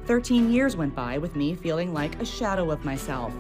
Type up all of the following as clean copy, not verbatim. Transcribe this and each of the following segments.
13 years went by with me feeling like a shadow of myself.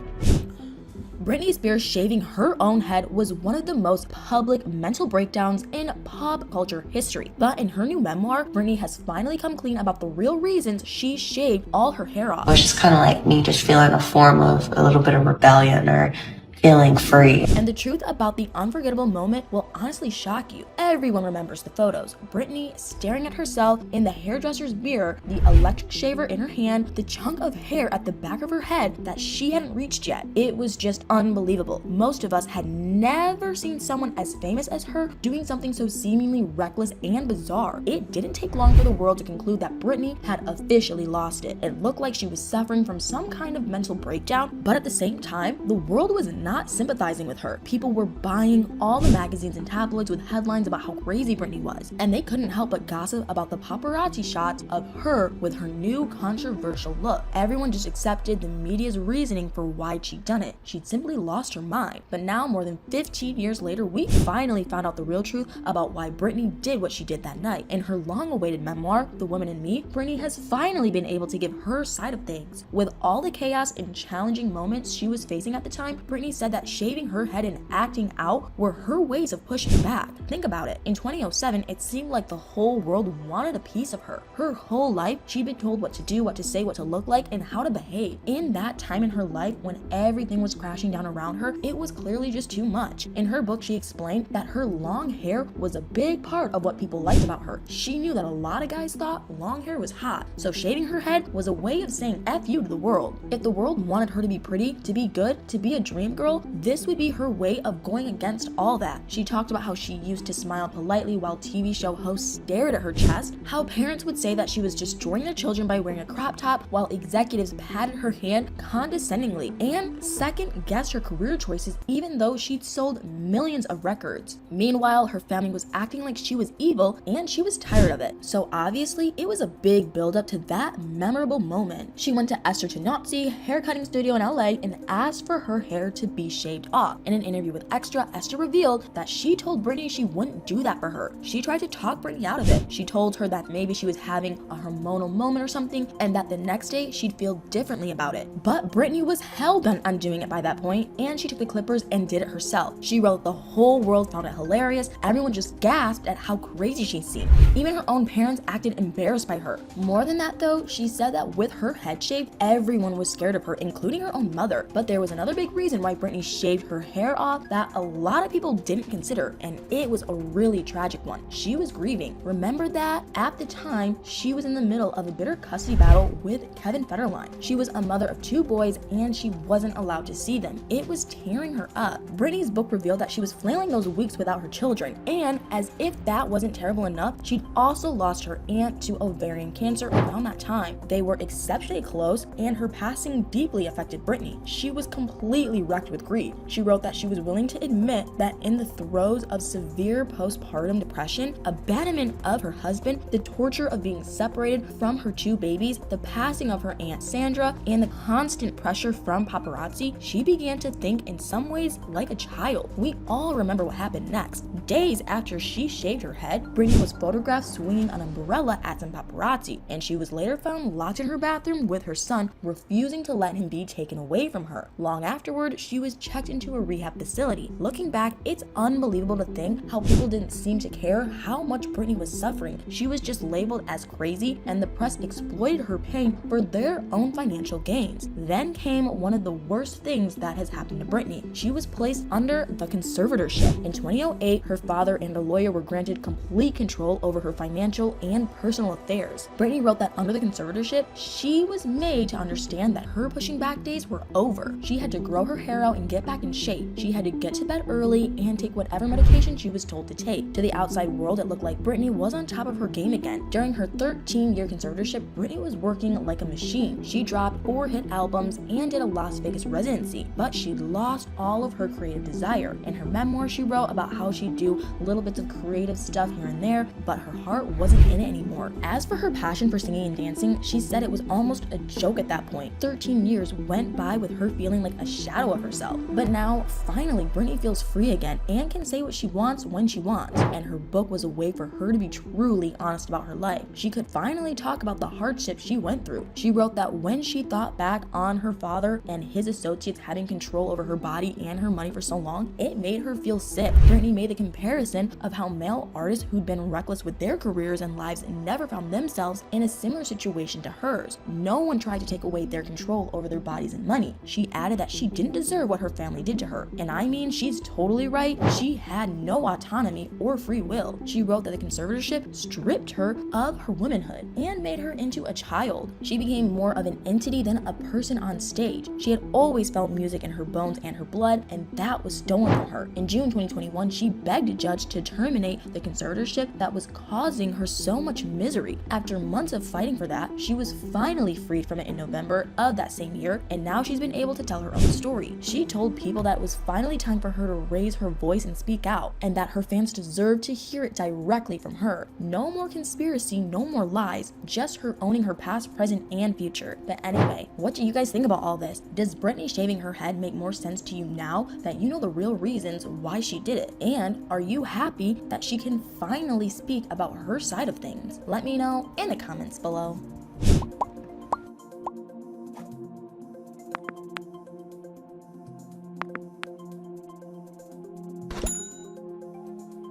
Britney Spears shaving her own head was one of the most public mental breakdowns in pop culture history. But in her new memoir, Britney has finally come clean about the real reasons she shaved all her hair off. It was just kind of like me just feeling a form of a little bit of rebellion or feeling free. And the truth about the unforgettable moment will honestly shock you. Everyone remembers the photos. Britney staring at herself in the hairdresser's mirror, the electric shaver in her hand, the chunk of hair at the back of her head that she hadn't reached yet. It was just unbelievable. Most of us had never seen someone as famous as her doing something so seemingly reckless and bizarre. It didn't take long for the world to conclude that Britney had officially lost it. It looked like she was suffering from some kind of mental breakdown, but at the same time, the world was not sympathizing with her. People were buying all the magazines and tabloids with headlines about how crazy Britney was, and they couldn't help but gossip about the paparazzi shots of her with her new controversial look. Everyone just accepted the media's reasoning for why she'd done it. She'd simply lost her mind. But now, more than 15 years later, we finally found out the real truth about why Britney did what she did that night. In her long-awaited memoir, The Woman in Me, Britney has finally been able to give her side of things. With all the chaos and challenging moments she was facing at the time, Britney said that shaving her head and acting out were her ways of pushing back. Think about it. In 2007, it seemed like the whole world wanted a piece of her. Her whole life, she'd been told what to do, what to say, what to look like, and how to behave. In that time in her life, when everything was crashing down around her, it was clearly just too much. In her book, she explained that her long hair was a big part of what people liked about her. She knew that a lot of guys thought long hair was hot, so shaving her head was a way of saying F you to the world. If the world wanted her to be pretty, to be good, to be a dream girl, this would be her way of going against all that. She talked about how she used to smile politely while TV show hosts stared at her chest, how parents would say that she was destroying their children by wearing a crop top while executives patted her hand condescendingly, and second-guessed her career choices even though she'd sold millions of records. Meanwhile, her family was acting like she was evil and she was tired of it. So obviously, it was a big build-up to that memorable moment. She went to Esther Tonozzi haircutting studio in LA and asked for her hair to be shaved off. In an interview with Extra, Esther revealed that she told Britney she wouldn't do that for her. She tried to talk Britney out of it. She told her that maybe she was having a hormonal moment or something, and that the next day she'd feel differently about it. But Britney was hell-bent on doing it by that point, and she took the clippers and did it herself. She wrote the whole world found it hilarious. Everyone just gasped at how crazy she seemed. Even her own parents acted embarrassed by her. More than that though, she said that with her head shaved, everyone was scared of her, including her own mother. But there was another big reason why Britney shaved her hair off that a lot of people didn't consider, and it was a really tragic one. She was grieving. Remember that at the time, she was in the middle of a bitter custody battle with Kevin Federline. She was a mother of 2 boys and she wasn't allowed to see them. It was tearing her up. Britney's book revealed that she was flailing those weeks without her children, and as if that wasn't terrible enough, she'd also lost her aunt to ovarian cancer around that time. They were exceptionally close, and her passing deeply affected Britney. She was completely wrecked with grief. She wrote that she was willing to admit that in the throes of severe postpartum depression, abandonment of her husband, the torture of being separated from her 2 babies, the passing of her aunt Sandra, and the constant pressure from paparazzi, she began to think in some ways like a child. We all remember what happened next. Days after she shaved her head, Britney was photographed swinging an umbrella at some paparazzi, and she was later found locked in her bathroom with her son, refusing to let him be taken away from her. Long afterward, she was checked into a rehab facility. Looking back, it's unbelievable to think how people didn't seem to care how much Britney was suffering. She was just labeled as crazy, and the press exploited her pain for their own financial gains. Then came one of the worst things that has happened to Britney. She was placed under the conservatorship. In 2008, her father and a lawyer were granted complete control over her financial and personal affairs. Britney wrote that under the conservatorship, she was made to understand that her pushing back days were over. She had to grow her hair out and get back in shape. She had to get to bed early and take whatever medication she was told to take. To the outside world, it looked like Britney was on top of her game again. During her 13-year conservatorship, Britney was working like a machine. She dropped 4 hit albums and did a Las Vegas residency, but she lost all of her creative desire. In her memoir, she wrote about how she'd do little bits of creative stuff here and there, but her heart wasn't in it anymore. As for her passion for singing and dancing, she said it was almost a joke at that point. 13 years went by with her feeling like a shadow of herself. herself. But now, finally, Britney feels free again and can say what she wants when she wants. And her book was a way for her to be truly honest about her life. She could finally talk about the hardships she went through. She wrote that when she thought back on her father and his associates having control over her body and her money for so long, it made her feel sick. Britney made the comparison of how male artists who'd been reckless with their careers and lives never found themselves in a similar situation to hers. No one tried to take away their control over their bodies and money. She added that she didn't deserve what her family did to her. And I mean, she's totally right. She had no autonomy or free will. She wrote that the conservatorship stripped her of her womanhood and made her into a child. She became more of an entity than a person on stage. She had always felt music in her bones and her blood, and that was stolen from her. In June 2021, she begged a judge to terminate the conservatorship that was causing her so much misery. After months of fighting for that, she was finally freed from it in November of that same year, and now she's been able to tell her own story. She told people that it was finally time for her to raise her voice and speak out, and that her fans deserved to hear it directly from her. No more conspiracy, no more lies, just her owning her past, present, and future. But anyway, what do you guys think about all this? Does Britney shaving her head make more sense to you now that you know the real reasons why she did it? And are you happy that she can finally speak about her side of things? Let me know in the comments below.